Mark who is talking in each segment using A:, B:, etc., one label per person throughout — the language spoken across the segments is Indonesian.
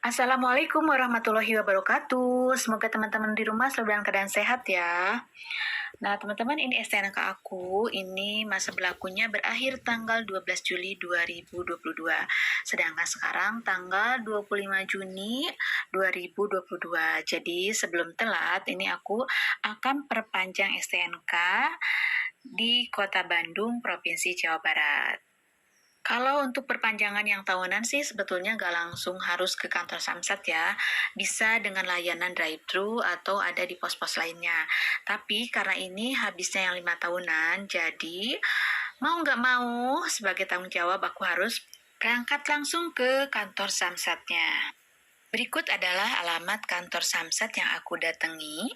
A: Assalamualaikum warahmatullahi wabarakatuh. Semoga teman-teman di rumah selalu dalam keadaan sehat ya. Nah, teman-teman, ini STNK aku. Ini masa berlakunya berakhir tanggal 12 Juli 2022. Sedangkan sekarang tanggal 25 Juni 2022. Jadi, sebelum telat, ini aku akan perpanjang STNK di Kota Bandung, Provinsi Jawa Barat. Kalau untuk perpanjangan yang tahunan sih sebetulnya nggak langsung harus ke kantor Samsat ya. Bisa dengan layanan drive-thru atau ada di pos-pos lainnya. Tapi karena ini habisnya yang 5 tahunan, jadi mau nggak mau sebagai tanggung jawab aku harus berangkat langsung ke kantor Samsatnya. Berikut adalah alamat kantor Samsat yang aku datangi,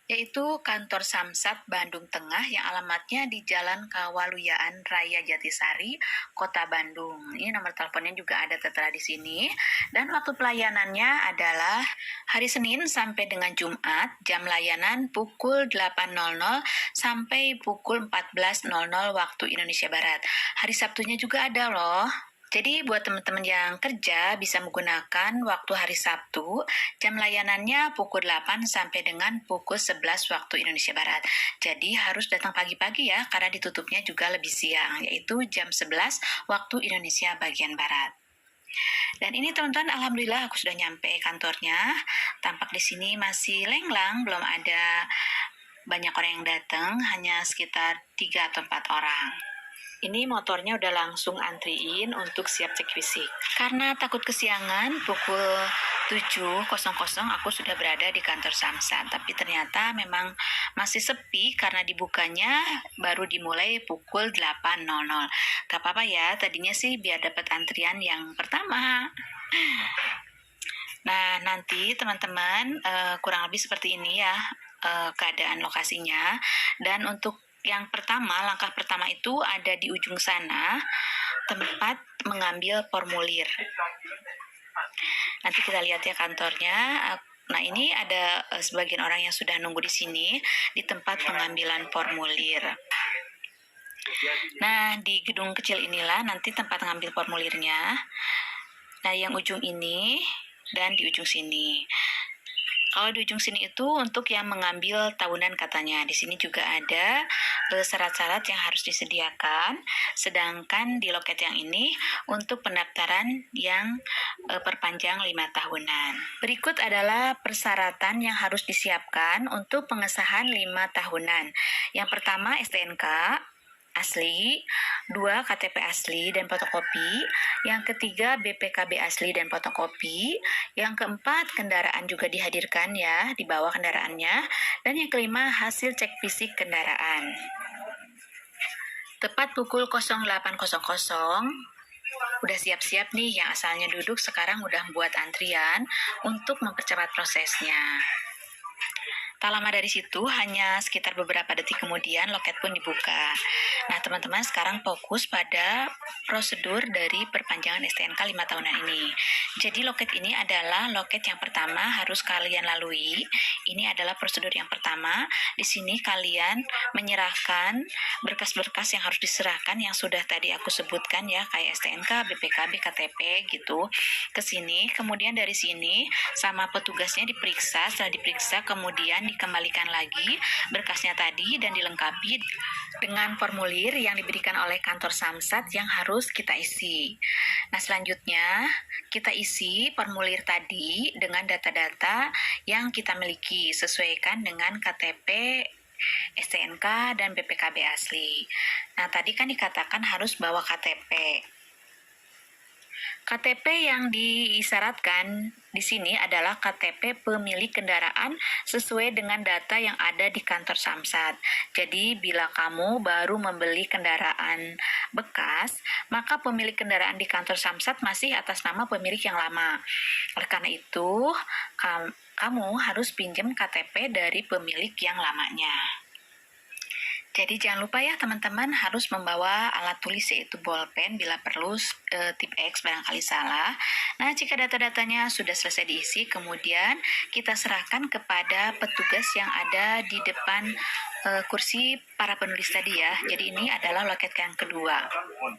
A: yaitu kantor Samsat Bandung Tengah yang alamatnya di Jalan Kawaluyaan Raya Jatisari, Kota Bandung. Ini nomor teleponnya juga ada tertera di sini. Dan waktu pelayanannya adalah hari Senin sampai dengan Jumat, jam layanan pukul 8.00 sampai pukul 14.00 waktu Indonesia Barat. Hari Sabtunya juga ada loh. Jadi buat teman-teman yang kerja bisa menggunakan waktu hari Sabtu, jam layanannya pukul 8 sampai dengan pukul 11 waktu Indonesia Barat. Jadi harus datang pagi-pagi ya, karena ditutupnya juga lebih siang, yaitu jam 11 waktu Indonesia bagian Barat. Dan ini teman-teman, alhamdulillah aku sudah nyampe kantornya. Tampak di sini masih lenglang, belum ada banyak orang yang datang, hanya sekitar 3 atau 4 orang. Ini motornya udah langsung antriin untuk siap cek fisik. Karena takut kesiangan, pukul 7.00 aku sudah berada di kantor Samsat. Tapi ternyata memang masih sepi karena dibukanya baru dimulai pukul 8.00. Gak apa-apa ya, tadinya sih biar dapat antrian yang pertama. Nah, nanti teman-teman kurang lebih seperti ini ya keadaan lokasinya. Dan untuk yang pertama, langkah pertama itu ada di ujung sana, tempat mengambil formulir. Nanti kita lihat ya kantornya. Nah, ini ada sebagian orang yang sudah nunggu di sini di tempat pengambilan formulir. Nah, di gedung kecil inilah nanti tempat mengambil formulirnya. Nah, yang ujung ini dan di ujung sini. Kalau di ujung sini itu untuk yang mengambil tahunan katanya. Di sini juga ada syarat-syarat yang harus disediakan. Sedangkan di loket yang ini untuk pendaftaran yang perpanjang 5 tahunan. Berikut adalah persyaratan yang harus disiapkan untuk pengesahan 5 tahunan. Yang pertama STNK asli, 2 KTP asli dan fotokopi, yang ketiga BPKB asli dan fotokopi, yang keempat kendaraan juga dihadirkan ya, di bawah kendaraannya, dan yang kelima hasil cek fisik kendaraan. Tepat pukul 08.00, udah siap-siap nih yang asalnya duduk sekarang udah buat antrian untuk mempercepat prosesnya. Tak lama dari situ, hanya sekitar beberapa detik kemudian loket pun dibuka. Nah, teman-teman sekarang fokus pada prosedur dari perpanjangan STNK 5 tahunan ini. Jadi loket ini adalah loket yang pertama harus kalian lalui. Ini adalah prosedur yang pertama. Di sini kalian menyerahkan berkas-berkas yang harus diserahkan yang sudah tadi aku sebutkan ya, kayak STNK, BPKB, KTP gitu. Ke sini, kemudian dari sini sama petugasnya diperiksa, setelah diperiksa kemudian dikembalikan lagi berkasnya tadi dan dilengkapi dengan formulir yang diberikan oleh kantor Samsat yang harus kita isi. Nah, selanjutnya kita isi formulir tadi dengan data-data yang kita miliki, sesuaikan dengan KTP, STNK, dan BPKB asli. Nah, tadi kan dikatakan harus bawa KTP. KTP yang disyaratkan di sini adalah KTP pemilik kendaraan sesuai dengan data yang ada di kantor Samsat. Jadi, bila kamu baru membeli kendaraan bekas, maka pemilik kendaraan di kantor Samsat masih atas nama pemilik yang lama. Oleh karena itu, kamu harus pinjam KTP dari pemilik yang lamanya. Jadi jangan lupa ya teman-teman harus membawa alat tulis yaitu bolpen bila perlu tip X barangkali salah. Nah, jika data-datanya sudah selesai diisi, kemudian kita serahkan kepada petugas yang ada di depan kursi para penulis tadi ya. Jadi ini adalah loket yang kedua.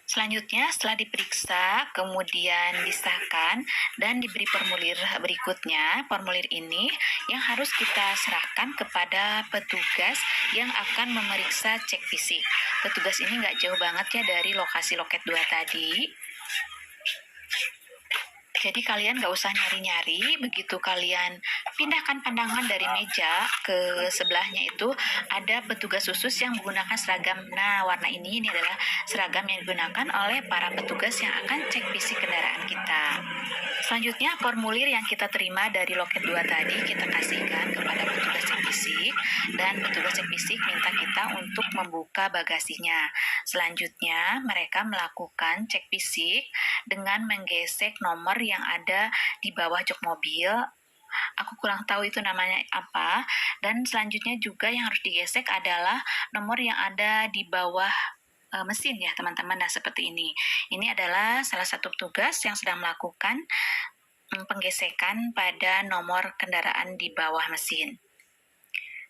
A: Selanjutnya setelah diperiksa, kemudian disahkan dan diberi formulir berikutnya. Formulir ini yang harus kita serahkan kepada petugas yang akan memeriksa cek fisik. Petugas ini nggak jauh banget ya dari lokasi loket 2 tadi. Jadi kalian nggak usah nyari-nyari, begitu kalian pindahkan pandangan dari meja ke sebelahnya itu ada petugas khusus yang menggunakan seragam. Nah, warna ini adalah seragam yang digunakan oleh para petugas yang akan cek fisik kendaraan kita. Selanjutnya, formulir yang kita terima dari loket 2 tadi kita kasihkan kepada petugas cek fisik dan petugas cek fisik minta kita untuk membuka bagasinya. Selanjutnya, mereka melakukan cek fisik dengan menggesek nomor yang ada di bawah jok mobil. Aku kurang tahu itu namanya apa. Dan selanjutnya juga yang harus digesek adalah nomor yang ada di bawah mesin ya teman-teman. Nah seperti ini. Ini adalah salah satu petugas yang sedang melakukan penggesekan pada nomor kendaraan di bawah mesin.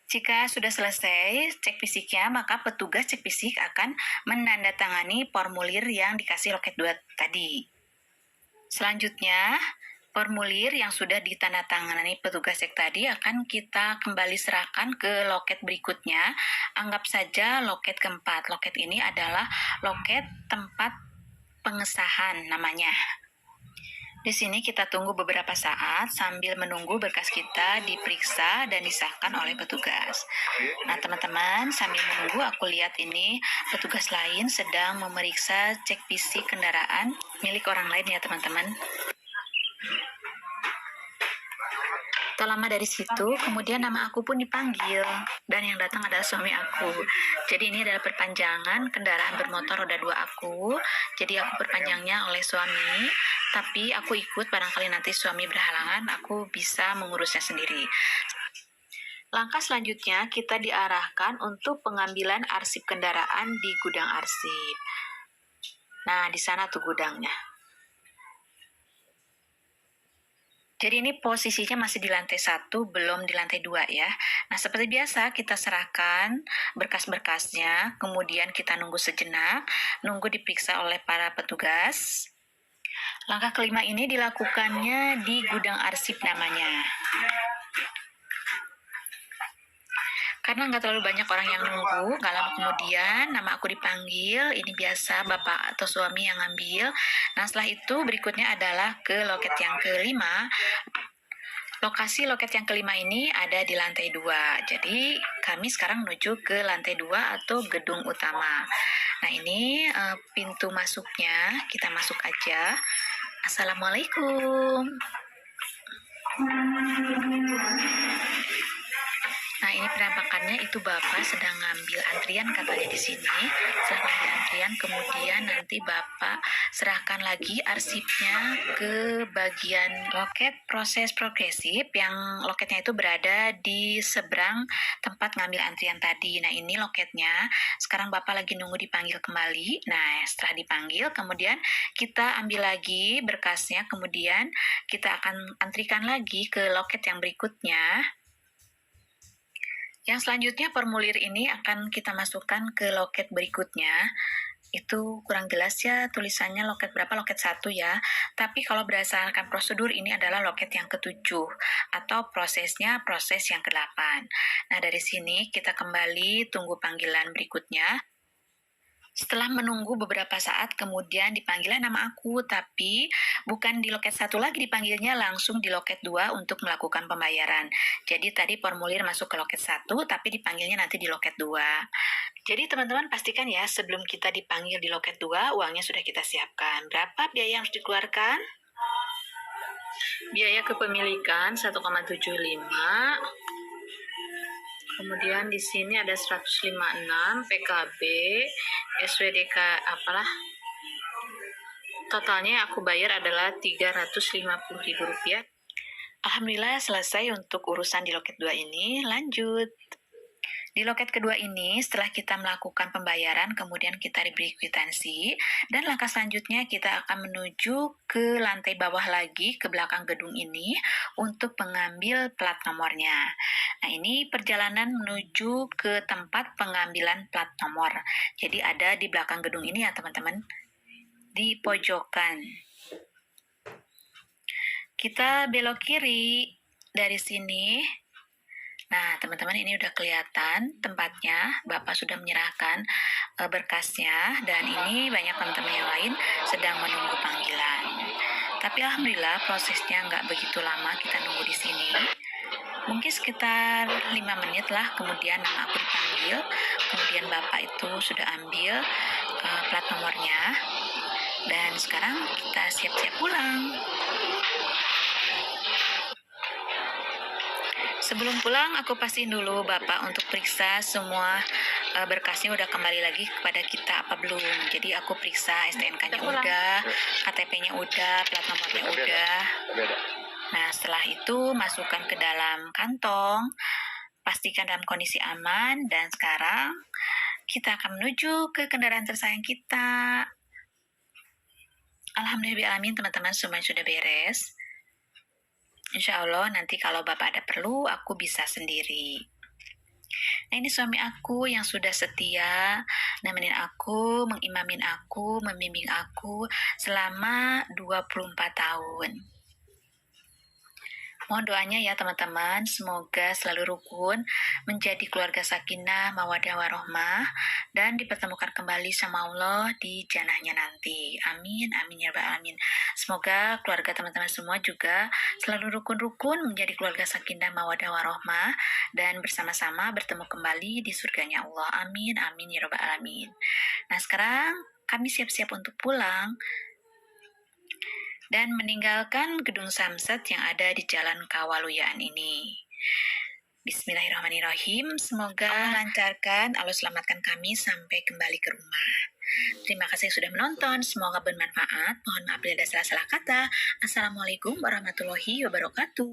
A: Jika sudah selesai cek fisiknya, maka petugas cek fisik akan menandatangani formulir yang dikasih loket 2 tadi. Selanjutnya, formulir yang sudah ditandatangani petugas cek tadi akan kita kembali serahkan ke loket berikutnya. Anggap saja loket keempat. Loket ini adalah loket tempat pengesahan namanya. Di sini kita tunggu beberapa saat sambil menunggu berkas kita diperiksa dan disahkan oleh petugas. Nah teman-teman, sambil menunggu aku lihat ini petugas lain sedang memeriksa cek fisik kendaraan milik orang lain ya teman-teman. Tak lama dari situ, kemudian nama aku pun dipanggil dan yang datang adalah suami aku. Jadi ini adalah perpanjangan kendaraan bermotor roda 2 aku. Jadi aku perpanjangnya oleh suami, tapi aku ikut barangkali nanti suami berhalangan, aku bisa mengurusnya sendiri. Langkah selanjutnya kita diarahkan untuk pengambilan arsip kendaraan di gudang arsip. Nah, di sana tuh gudangnya. Jadi ini posisinya masih di lantai 1, belum di lantai 2 ya. Nah seperti biasa kita serahkan berkas-berkasnya, kemudian kita nunggu sejenak, nunggu diperiksa oleh para petugas. Langkah kelima ini dilakukannya di gudang arsip namanya. Karena nggak terlalu banyak orang yang nunggu, nggak lama kemudian nama aku dipanggil, ini biasa bapak atau suami yang ngambil. Nah setelah itu berikutnya adalah ke loket yang kelima. Lokasi loket yang kelima ini ada di lantai 2. Jadi kami sekarang menuju ke lantai 2 atau gedung utama. Nah ini pintu masuknya, kita masuk aja. Assalamualaikum. Nah ini penampakannya itu bapak sedang ngambil antrian katanya di sini. Setelah ngambil antrian kemudian nanti bapak serahkan lagi arsipnya ke bagian loket proses progresif yang loketnya itu berada di seberang tempat ngambil antrian tadi. Nah ini loketnya. Sekarang bapak lagi nunggu dipanggil kembali. Nah setelah dipanggil kemudian kita ambil lagi berkasnya, kemudian kita akan antrikan lagi ke loket yang berikutnya. Yang selanjutnya formulir ini akan kita masukkan ke loket berikutnya. Itu kurang jelas ya tulisannya loket berapa, loket 1 ya. Tapi kalau berdasarkan prosedur ini adalah loket yang ke-7 atau prosesnya proses yang ke-8. Nah dari sini kita kembali tunggu panggilan berikutnya. Setelah menunggu beberapa saat, kemudian dipanggilnya nama aku, tapi bukan di loket 1 lagi dipanggilnya, langsung di loket 2 untuk melakukan pembayaran. Jadi tadi formulir masuk ke loket 1, tapi dipanggilnya nanti di loket 2. Jadi teman-teman pastikan ya, sebelum kita dipanggil di loket 2, uangnya sudah kita siapkan. Berapa biaya yang harus dikeluarkan? Biaya kepemilikan 1,75. Kemudian di sini ada 156 PKB, SWDK apalah. Totalnya aku bayar adalah Rp350.000. Alhamdulillah selesai untuk urusan di loket 2 ini. Lanjut. Di loket kedua ini, setelah kita melakukan pembayaran, kemudian kita diberi kwitansi, dan langkah selanjutnya kita akan menuju ke lantai bawah lagi, ke belakang gedung ini, untuk mengambil plat nomornya. Nah, ini perjalanan menuju ke tempat pengambilan plat nomor. Jadi ada di belakang gedung ini ya teman-teman, di pojokan. Kita belok kiri dari sini. Nah, teman-teman ini udah kelihatan tempatnya. Bapak sudah menyerahkan berkasnya dan ini banyak teman-teman yang lain sedang menunggu panggilan. Tapi alhamdulillah prosesnya nggak begitu lama kita nunggu di sini. Mungkin sekitar 5 menit lah, kemudian nama aku dipanggil. Kemudian Bapak itu sudah ambil plat nomornya. Dan sekarang kita siap-siap pulang. Sebelum pulang, aku pastiin dulu Bapak untuk periksa semua berkasnya udah kembali lagi kepada kita apa belum. Jadi aku periksa STNK-nya udah, KTP-nya udah, plat nomornya udah. Nah, setelah itu masukkan ke dalam kantong, pastikan dalam kondisi aman, dan sekarang kita akan menuju ke kendaraan tersayang kita. Alhamdulillah teman-teman, semuanya sudah beres. Insya Allah nanti kalau Bapak ada perlu, aku bisa sendiri. Nah, ini suami aku yang sudah setia, nemenin aku, mengimamin aku, membimbing aku selama 24 tahun. Mohon doanya ya teman-teman, semoga selalu rukun, menjadi keluarga sakinah, mawadah warohmah, dan dipertemukan kembali sama Allah di jannahnya nanti. Amin, amin ya rabbal alamin. Semoga keluarga teman-teman semua juga selalu rukun-rukun, menjadi keluarga sakinah, mawadah warohmah, dan bersama-sama bertemu kembali di surganya Allah. Amin, amin ya rabbal alamin. Nah, sekarang kami siap-siap untuk pulang dan meninggalkan gedung Samsat yang ada di Jalan Kawaluyaan ini. Bismillahirrahmanirrahim. Semoga lancarkan, Allah selamatkan kami sampai kembali ke rumah. Terima kasih sudah menonton. Semoga bermanfaat. Mohon maaf bila ada salah-salah kata. Assalamualaikum warahmatullahi wabarakatuh.